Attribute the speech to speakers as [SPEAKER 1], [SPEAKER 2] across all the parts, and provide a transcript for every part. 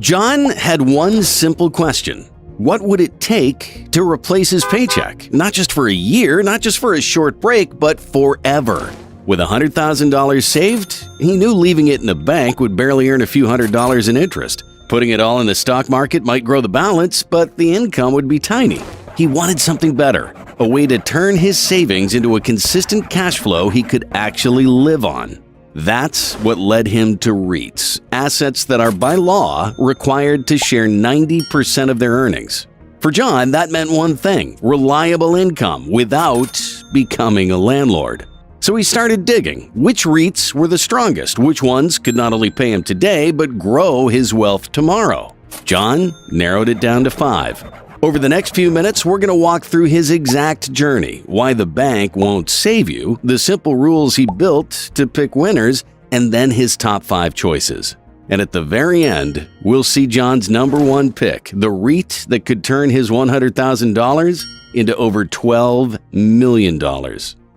[SPEAKER 1] John had one simple question. What would it take to replace his paycheck? Not just for a year, not just for a short break, but forever. With $100,000 saved, he knew leaving it in a bank would barely earn a few $100s in interest. Putting it all in the stock market might grow the balance, but the income would be tiny. He wanted something better, a way to turn his savings into a consistent cash flow he could actually live on. That's what led him to REITs, assets that are by law required to share 90% of their earnings. For John, that meant one thing: reliable income without becoming a landlord. So he started digging. Which REITs were the strongest? Which ones could not only pay him today, but grow his wealth tomorrow? John narrowed it down to 5. Over the next few minutes, we're going to walk through his exact journey, why the bank won't save you, the simple rules he built to pick winners, and then his top 5 choices. And at the very end, we'll see John's number 1 pick, the REIT that could turn his $100,000 into over $12 million,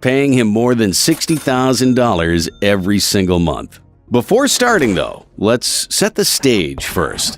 [SPEAKER 1] paying him more than $60,000 every single month. Before starting though, let's set the stage first.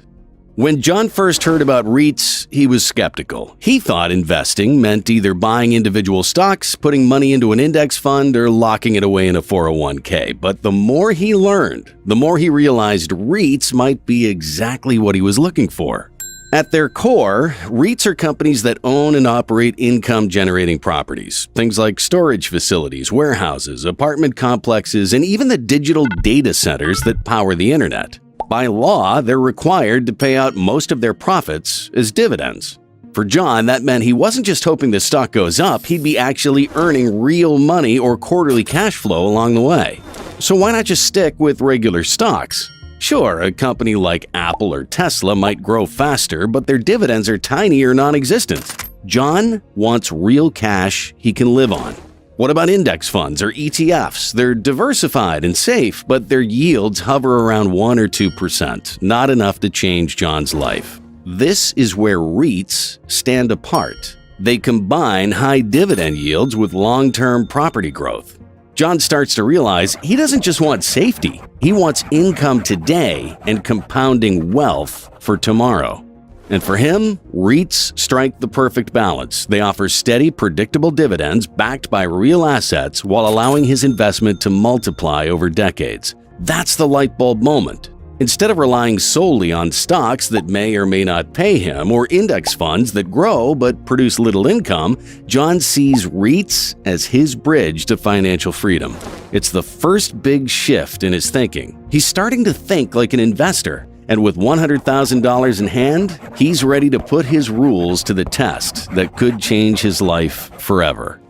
[SPEAKER 1] When John first heard about REITs, he was skeptical. He thought investing meant either buying individual stocks, putting money into an index fund, or locking it away in a 401k. But the more he learned, the more he realized REITs might be exactly what he was looking for. At their core, REITs are companies that own and operate income-generating properties. Things like storage facilities, warehouses, apartment complexes, and even the digital data centers that power the internet. By law, they're required to pay out most of their profits as dividends. For John, that meant he wasn't just hoping the stock goes up, he'd be actually earning real money or quarterly cash flow along the way. So why not just stick with regular stocks? Sure, a company like Apple or Tesla might grow faster, but their dividends are tiny or non-existent. John wants real cash he can live on. What about index funds or ETFs? They're diversified and safe, but their yields hover around 1 or 2%, not enough to change John's life. This is where REITs stand apart. They combine high dividend yields with long-term property growth. John starts to realize he doesn't just want safety, he wants income today and compounding wealth for tomorrow. And for him, REITs strike the perfect balance. They offer steady, predictable dividends backed by real assets while allowing his investment to multiply over decades. That's the light bulb moment. Instead of relying solely on stocks that may or may not pay him or index funds that grow but produce little income, John sees REITs as his bridge to financial freedom. It's the first big shift in his thinking. He's starting to think like an investor. And with $100,000 in hand, he's ready to put his rules to the test that could change his life forever.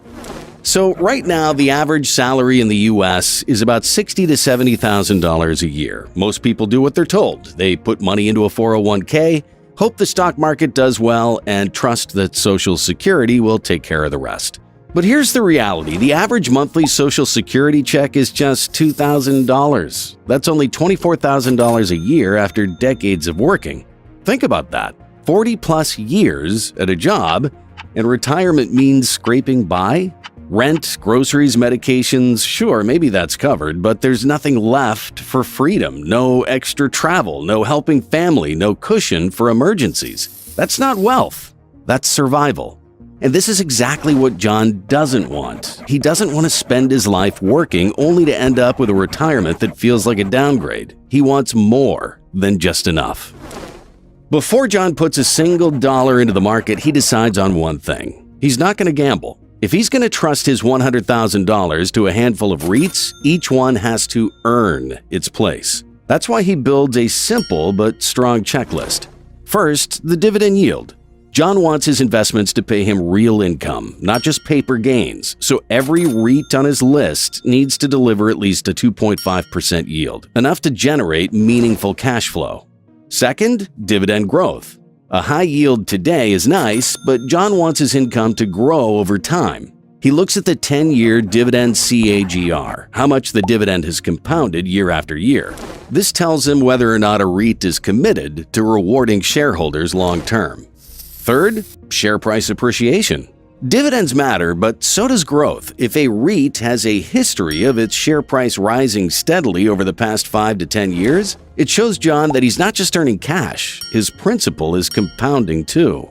[SPEAKER 1] So right now, the average salary in the U.S. is about $60,000 to $70,000 a year. Most people do what they're told. They put money into a 401k, hope the stock market does well, and trust that Social Security will take care of the rest. But here's the reality. The average monthly Social Security check is just $2,000. That's only $24,000 a year after decades of working. Think about that. 40-plus years at a job, and retirement means scraping by? Rent, groceries, medications, sure, maybe that's covered, but there's nothing left for freedom. No extra travel, no helping family, no cushion for emergencies. That's not wealth. That's survival. And this is exactly what John doesn't want. He doesn't want to spend his life working only to end up with a retirement that feels like a downgrade. He wants more than just enough. Before John puts a single dollar into the market, he decides on one thing. He's not going to gamble. If he's going to trust his $100,000 to a handful of REITs, each one has to earn its place. That's why he builds a simple but strong checklist. First, the dividend yield. John wants his investments to pay him real income, not just paper gains. So every REIT on his list needs to deliver at least a 2.5% yield, enough to generate meaningful cash flow. Second, dividend growth. A high yield today is nice, but John wants his income to grow over time. He looks at the 10-year dividend CAGR, how much the dividend has compounded year after year. This tells him whether or not a REIT is committed to rewarding shareholders long term. Third, share price appreciation. Dividends matter, but so does growth. If a REIT has a history of its share price rising steadily over the past 5 to 10 years, it shows John that he's not just earning cash, his principal is compounding too.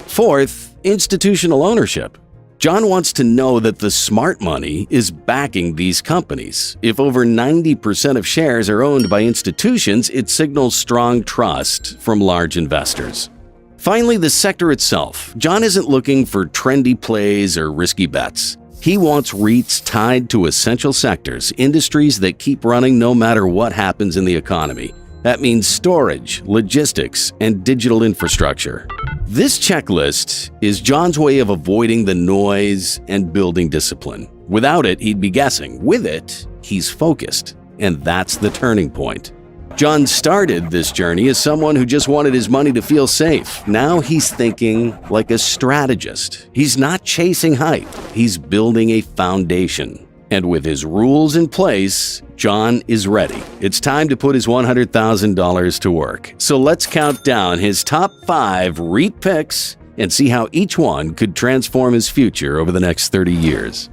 [SPEAKER 1] Fourth, institutional ownership. John wants to know that the smart money is backing these companies. If over 90% of shares are owned by institutions, it signals strong trust from large investors. Finally, the sector itself. John isn't looking for trendy plays or risky bets. He wants REITs tied to essential sectors, industries that keep running no matter what happens in the economy. That means storage, logistics, and digital infrastructure. This checklist is John's way of avoiding the noise and building discipline. Without it, he'd be guessing. With it, he's focused. And that's the turning point. John started this journey as someone who just wanted his money to feel safe. Now he's thinking like a strategist. He's not chasing hype. He's building a foundation. And with his rules in place, John is ready. It's time to put his $100,000 to work. So let's count down his top 5 REIT picks and see how each one could transform his future over the next 30 years.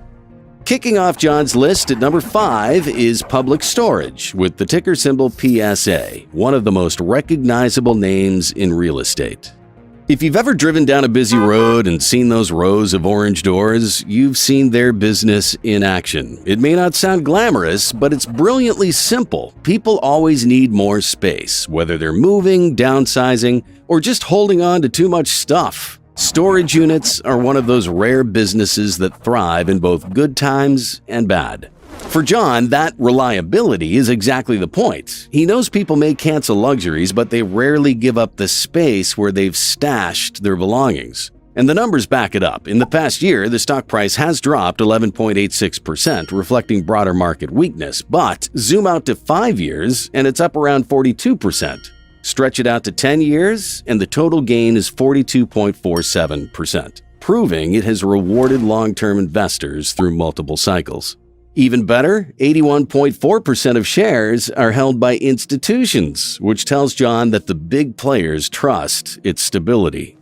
[SPEAKER 1] Kicking off John's list at number 5 is Public Storage, with the ticker symbol PSA, one of the most recognizable names in real estate. If you've ever driven down a busy road and seen those rows of orange doors, you've seen their business in action. It may not sound glamorous, but it's brilliantly simple. People always need more space, whether they're moving, downsizing, or just holding on to too much stuff. Storage units are one of those rare businesses that thrive in both good times and bad. For John, that reliability is exactly the point. He knows people may cancel luxuries, but they rarely give up the space where they've stashed their belongings. And the numbers back it up. In the past year, the stock price has dropped 11.86%, reflecting broader market weakness. But zoom out to 5 years, and it's up around 42%. Stretch it out to 10 years, and the total gain is 42.47%, proving it has rewarded long-term investors through multiple cycles. Even better, 81.4% of shares are held by institutions, which tells John that the big players trust its stability.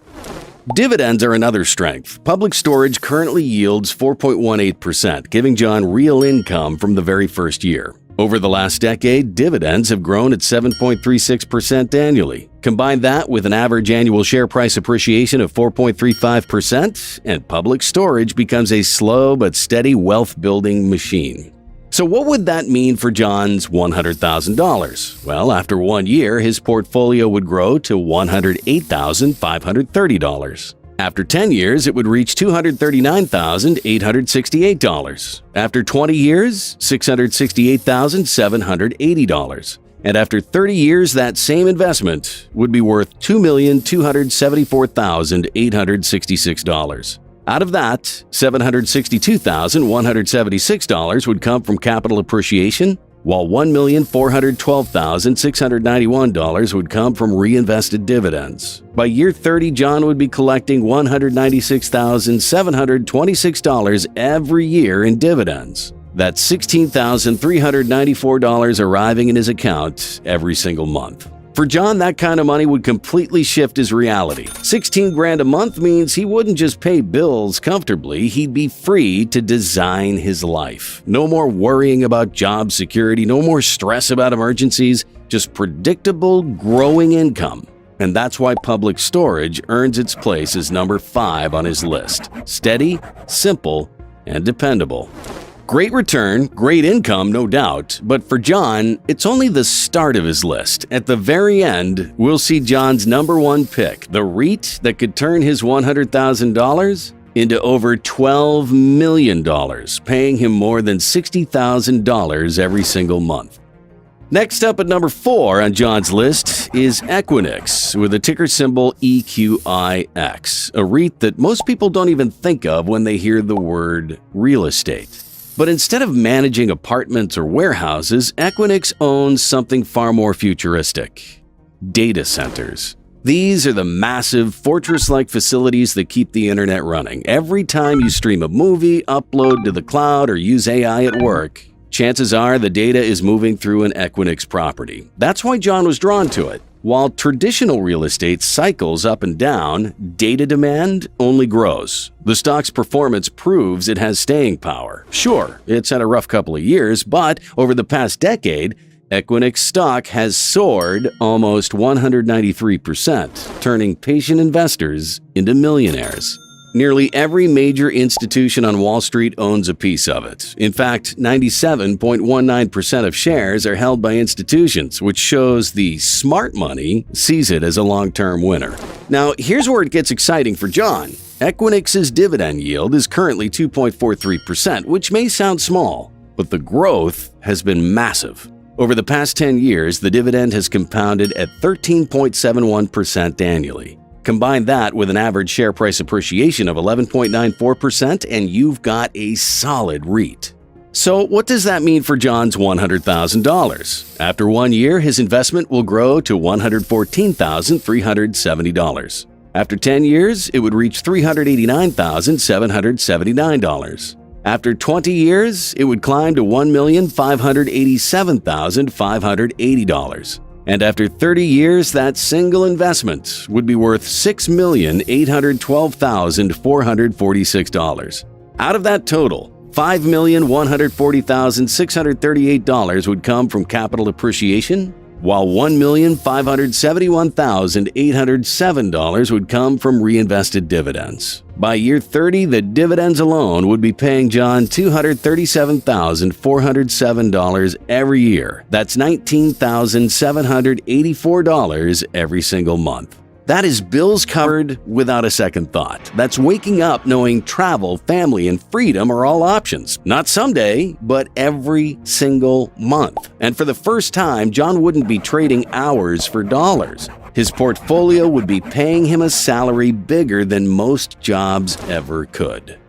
[SPEAKER 1] Dividends are another strength. Public Storage currently yields 4.18%, giving John real income from the very first year. Over the last decade, dividends have grown at 7.36% annually. Combine that with an average annual share price appreciation of 4.35%, and Public Storage becomes a slow but steady wealth-building machine. So what would that mean for John's $100,000? Well, after 1 year, his portfolio would grow to $108,530. After 10 years, it would reach $239,868. After 20 years, $668,780. And after 30 years, that same investment would be worth $2,274,866. Out of that, $762,176 would come from capital appreciation, while $1,412,691 would come from reinvested dividends. By year 30, John would be collecting $196,726 every year in dividends. That's $16,394 arriving in his account every single month. For John, that kind of money would completely shift his reality. 16 grand a month means he wouldn't just pay bills comfortably, he'd be free to design his life. No more worrying about job security, no more stress about emergencies, just predictable, growing income. And that's why Public Storage earns its place as number 5 on his list. Steady, simple, and dependable. Great return, great income, no doubt, but for John, it's only the start of his list. At the very end, we'll see John's number 1 pick, the REIT that could turn his $100,000 into over $12 million, paying him more than $60,000 every single month. Next up at number 4 on John's list is Equinix, with the ticker symbol EQIX, a REIT that most people don't even think of when they hear the word real estate. But instead of managing apartments or warehouses, Equinix owns something far more futuristic: data centers. These are the massive, fortress-like facilities that keep the internet running. Every time you stream a movie, upload to the cloud, or use AI at work, chances are the data is moving through an Equinix property. That's why John was drawn to it. While traditional real estate cycles up and down, data demand only grows. The stock's performance proves it has staying power. Sure, it's had a rough couple of years, but over the past decade, Equinix stock has soared almost 193%, turning patient investors into millionaires. Nearly every major institution on Wall Street owns a piece of it. In fact, 97.19% of shares are held by institutions, which shows the smart money sees it as a long-term winner. Now, here's where it gets exciting for John. Equinix's dividend yield is currently 2.43%, which may sound small, but the growth has been massive. Over the past 10 years, the dividend has compounded at 13.71% annually. Combine that with an average share price appreciation of 11.94%, and you've got a solid REIT. So what does that mean for John's $100,000? After 1 year, his investment will grow to $114,370. After 10 years, it would reach $389,779. After 20 years, it would climb to $1,587,580. And after 30 years, that single investment would be worth $6,812,446. Out of that total, $5,140,638 would come from capital appreciation, while $1,571,807 would come from reinvested dividends. By year 30, the dividends alone would be paying John $237,407 every year. That's $19,784 every single month. That is bills covered without a second thought. That's waking up knowing travel, family, and freedom are all options. Not someday, but every single month. And for the first time, John wouldn't be trading hours for dollars. His portfolio would be paying him a salary bigger than most jobs ever could.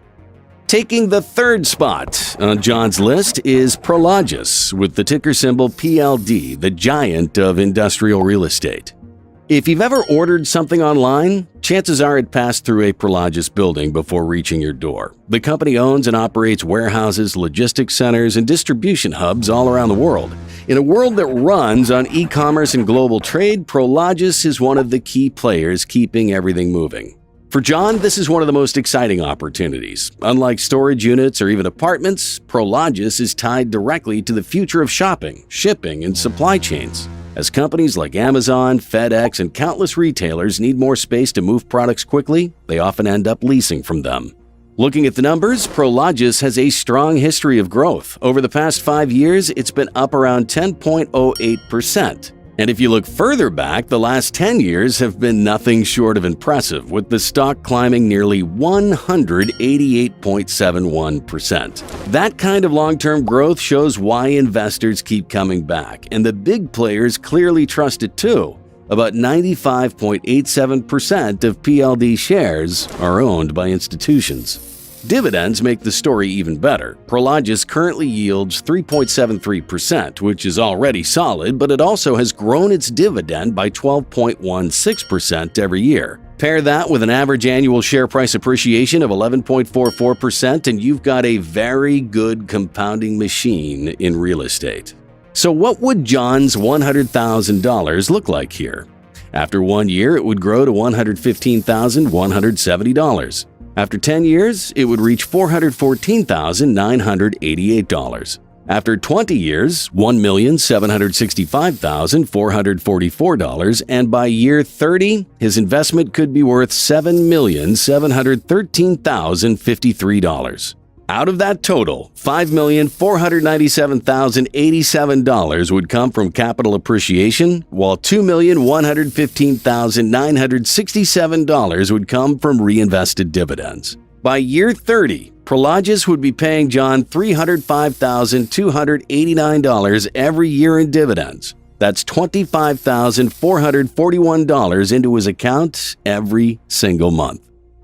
[SPEAKER 1] Taking the third spot on John's list is Prologis, with the ticker symbol PLD, the giant of industrial real estate. If you've ever ordered something online, chances are it passed through a Prologis building before reaching your door. The company owns and operates warehouses, logistics centers, and distribution hubs all around the world. In a world that runs on e-commerce and global trade, Prologis is one of the key players keeping everything moving. For John, this is one of the most exciting opportunities. Unlike storage units or even apartments, Prologis is tied directly to the future of shopping, shipping, and supply chains. As companies like Amazon, FedEx, and countless retailers need more space to move products quickly, they often end up leasing from them. Looking at the numbers, Prologis has a strong history of growth. Over the past 5 years, it's been up around 10.08%. And if you look further back, the last 10 years have been nothing short of impressive, with the stock climbing nearly 188.71%. That kind of long-term growth shows why investors keep coming back, and the big players clearly trust it too. About 95.87% of PLD shares are owned by institutions. Dividends make the story even better. Prologis currently yields 3.73%, which is already solid, but it also has grown its dividend by 12.16% every year. Pair that with an average annual share price appreciation of 11.44%, and you've got a very good compounding machine in real estate. So what would John's $100,000 look like here? After 1 year, it would grow to $115,170. After 10 years, it would reach $414,988. After 20 years, $1,765,444, and by year 30, his investment could be worth $7,713,053. Out of that total, $5,497,087 would come from capital appreciation, while $2,115,967 would come from reinvested dividends. By year 30, Prologis would be paying John $305,289 every year in dividends. That's $25,441 into his account every single month.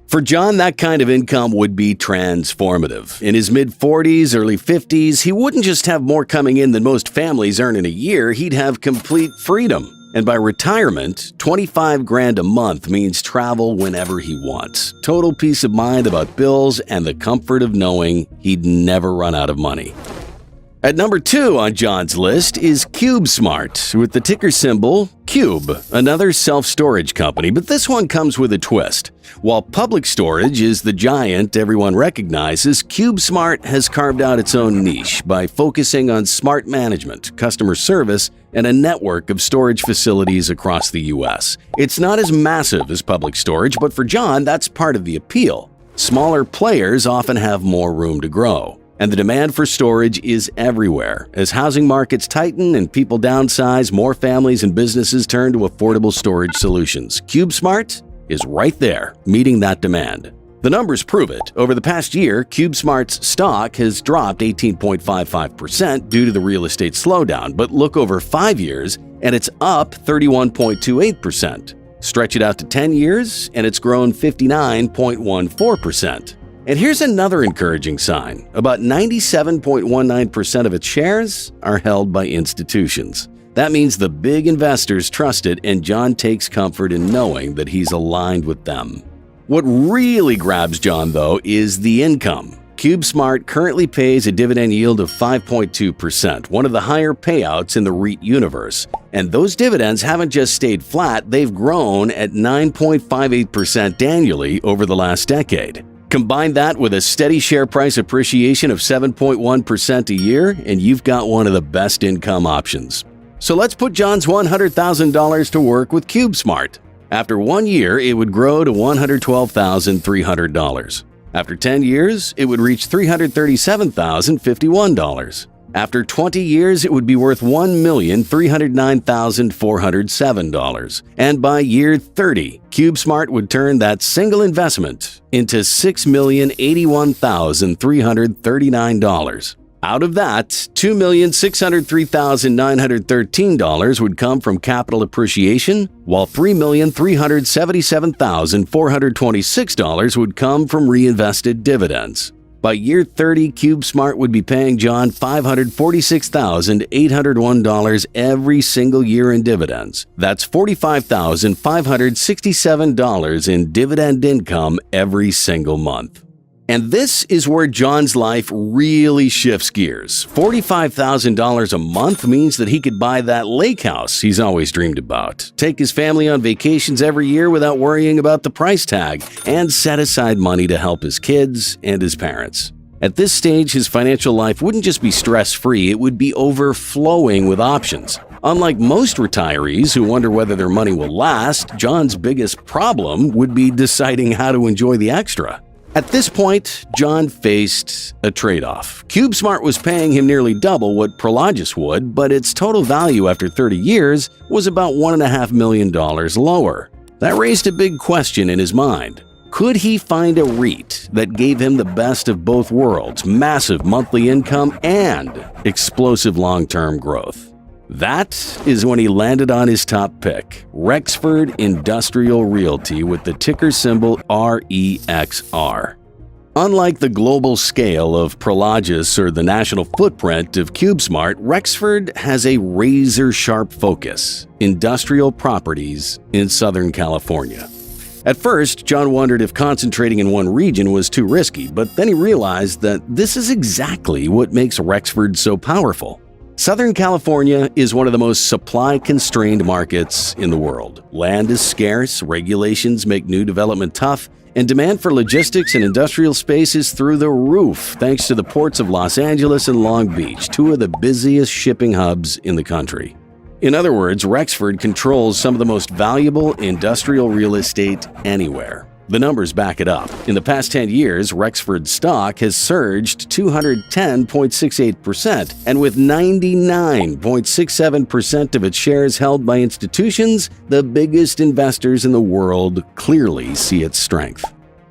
[SPEAKER 1] For John, that kind of income would be transformative. In his mid-40s, early 50s, he wouldn't just have more coming in than most families earn in a year, he'd have complete freedom. And by retirement, $25,000 a month means travel whenever he wants. Total peace of mind about bills and the comfort of knowing he'd never run out of money. At number 2 on John's list is CubeSmart, with the ticker symbol Cube, another self-storage company, but this one comes with a twist. While Public Storage is the giant everyone recognizes, CubeSmart has carved out its own niche by focusing on smart management, customer service, and a network of storage facilities across the U.S. It's not as massive as Public Storage, but for John, that's part of the appeal. Smaller players often have more room to grow. And the demand for storage is everywhere. As housing markets tighten and people downsize, more families and businesses turn to affordable storage solutions. CubeSmart is right there, meeting that demand. The numbers prove it. Over the past year, CubeSmart's stock has dropped 18.55% due to the real estate slowdown, but look over 5 years and it's up 31.28%. Stretch it out to 10 years and it's grown 59.14%. And here's another encouraging sign. About 97.19% of its shares are held by institutions. That means the big investors trust it, and John takes comfort in knowing that he's aligned with them. What really grabs John, though, is the income. CubeSmart currently pays a dividend yield of 5.2%, one of the higher payouts in the REIT universe. And those dividends haven't just stayed flat, they've grown at 9.58% annually over the last decade. Combine that with a steady share price appreciation of 7.1% a year, and you've got one of the best income options. So let's put John's $100,000 to work with CubeSmart. After 1 year, it would grow to $112,300. After 10 years, it would reach $337,051. After 20 years, it would be worth $1,309,407. And by year 30, CubeSmart would turn that single investment into $6,081,339. Out of that, $2,603,913 would come from capital appreciation, while $3,377,426 would come from reinvested dividends. By year 30, CubeSmart would be paying John $546,801 every single year in dividends. That's $45,567 in dividend income every single month. And this is where John's life really shifts gears. $45,000 a month means that he could buy that lake house he's always dreamed about, take his family on vacations every year without worrying about the price tag, and set aside money to help his kids and his parents. At this stage, his financial life wouldn't just be stress-free, it would be overflowing with options. Unlike most retirees who wonder whether their money will last, John's biggest problem would be deciding how to enjoy the extra. At this point, John faced a trade-off. CubeSmart was paying him nearly double what Prologis would, but its total value after 30 years was about $1.5 million lower. That raised a big question in his mind. Could he find a REIT that gave him the best of both worlds, massive monthly income and explosive long-term growth? That is when he landed on his top pick, Rexford Industrial Realty with the ticker symbol REXR. Unlike the global scale of Prologis or the national footprint of CubeSmart, Rexford has a razor-sharp focus: industrial properties in Southern California. At first, John wondered if concentrating in one region was too risky, but then he realized that this is exactly what makes Rexford so powerful. Southern California is one of the most supply-constrained markets in the world. Land is scarce, regulations make new development tough, and demand for logistics and industrial space is through the roof thanks to the ports of Los Angeles and Long Beach, two of the busiest shipping hubs in the country. In other words, Rexford controls some of the most valuable industrial real estate anywhere. The numbers back it up. In the past 10 years, Rexford's stock has surged 210.68%, and with 99.67% of its shares held by institutions, the biggest investors in the world clearly see its strength.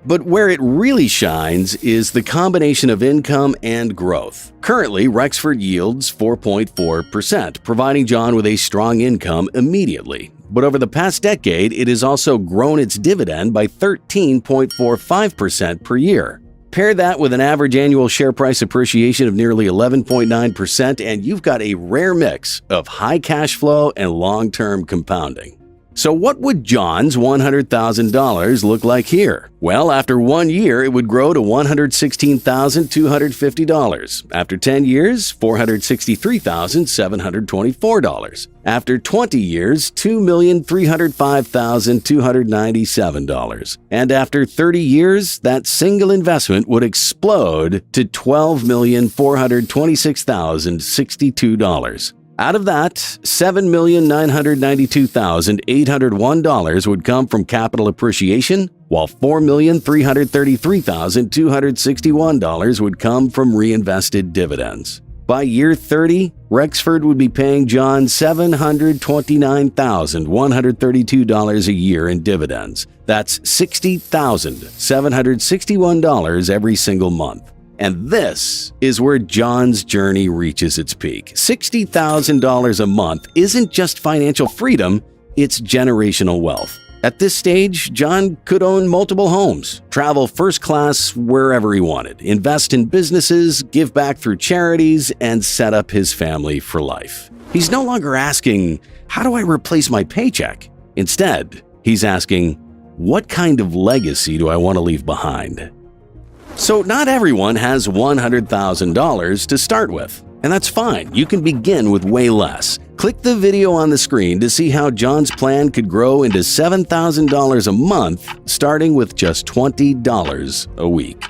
[SPEAKER 1] But where it really shines is the combination of income and growth. Currently, Rexford yields 4.4%, providing John with a strong income immediately. But over the past decade, it has also grown its dividend by 13.45% per year. Pair that with an average annual share price appreciation of nearly 11.9%, and you've got a rare mix of high cash flow and long-term compounding. So what would John's $100,000 look like here? Well, after 1 year, it would grow to $116,250. After 10 years, $463,724. After 20 years, $2,305,297. And after 30 years, that single investment would explode to $12,426,062. Out of that, $7,992,801 would come from capital appreciation, while $4,333,261 would come from reinvested dividends. By year 30, Rexford would be paying John $729,132 a year in dividends. That's $60,761 every single month. And this is where John's journey reaches its peak. $60,000 a month isn't just financial freedom, it's generational wealth. At this stage, John could own multiple homes, travel first class wherever he wanted, invest in businesses, give back through charities, and set up his family for life. He's no longer asking, how do I replace my paycheck? Instead, he's asking, what kind of legacy do I want to leave behind? So not everyone has $100,000 to start with, and that's fine. You can begin with way less. Click the video on the screen to see how John's plan could grow into $7,000 a month, starting with just $20 a week.